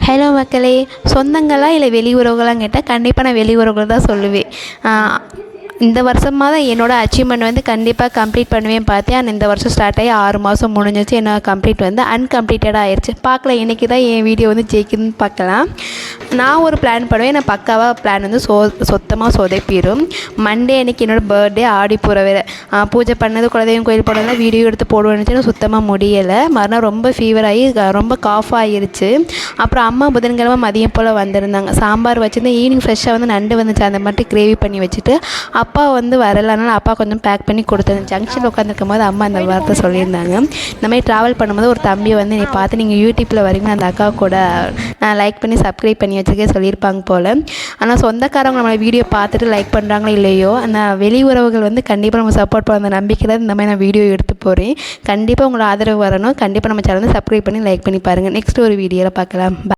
Hello மக்களே, சொந்தங்களா இல்லை வெளி உறவுகளான்னு கேட்டால் கண்டிப்பாக நான் வெளி உறவுகள் தான் சொல்லுவேன். இந்த வருஷமாக தான் என்னோடய அச்சீவ்மெண்ட் வந்து கண்டிப்பாக கம்ப்ளீட் பண்ணுவேன் பார்த்தேன். ஆனால் இந்த வருஷம் ஸ்டார்ட் ஆகி 6 மாதம் முடிஞ்சிச்சு. என்னோட கம்ப்ளீட் வந்து அன்கம்ப்ளீட்டடாக ஆயிடுச்சு. பார்க்கலாம் இன்றைக்கி தான் என் வீடியோ வந்து ஜெயிக்குதுன்னு பார்க்கலாம். நான் ஒரு பிளான் பண்ணுவேன். நான் பக்காவாக பிளான் வந்து சுத்தமாக சொதப்பிடும். மண்டே அன்றைக்கி என்னோடய பர்த்டே ஆடிப்பூர வேறு பூஜை பண்ணது குலதெய்வம் கோயில் போனதெல்லாம் வீடியோ எடுத்து போடுவேன்னு சுத்தமாக முடியலை. மறுநாள் ரொம்ப ஃபீவர் ஆகி ரொம்ப காஃப் ஆகிருச்சு. அப்புறம் அம்மா புதன்கிழமை மதியம் போல் வந்திருந்தாங்க. சாம்பார் வச்சுருந்து ஈவினிங் ஃப்ரெஷ்ஷாக வந்து நண்டு வந்துச்சு. அந்த மட்டும் கிரேவி பண்ணி வச்சுட்டு அப்பா வந்து வரலனால அப்பா கொஞ்சம் பேக் பண்ணி கொடுத்தேன். ஜங்ஷனில் உட்காந்துருக்கும் போது அம்மா அந்த வார்த்தை சொல்லியிருந்தாங்க. இந்த மாதிரி ட்ராவல் பண்ணும்போது ஒரு தம்பியை வந்து நீ பார்த்து நீங்கள் யூடியூப்பில் வரீங்கன்னா அந்த அக்கா கூட நான் லைக் பண்ணி சப்ஸ்கிரைப் பண்ணி வச்சுருக்கேன் சொல்லியிருப்பாங்க போல். ஆனால் சொந்தக்காரங்க நம்மளை வீடியோ பார்த்துட்டு லைக் பண்ணுறாங்களோ இல்லையோ, அந்த வெளி உறவுகள் வந்து கண்டிப்பாக நம்ம சப்போர்ட் பண்ண அந்த நம்பிக்கையில் இந்த மாதிரி நான் வீடியோ எடுத்து போகிறேன். கண்டிப்பாக உங்களோட ஆதரவு வரணும். கண்டிப்பாக நம்ம சேனல் வந்து சப்ஸ்கிரைப் பண்ணி லைக் பண்ணி பாருங்கள். நெக்ஸ்ட் ஒரு வீடியோவில் பார்க்கலாம்.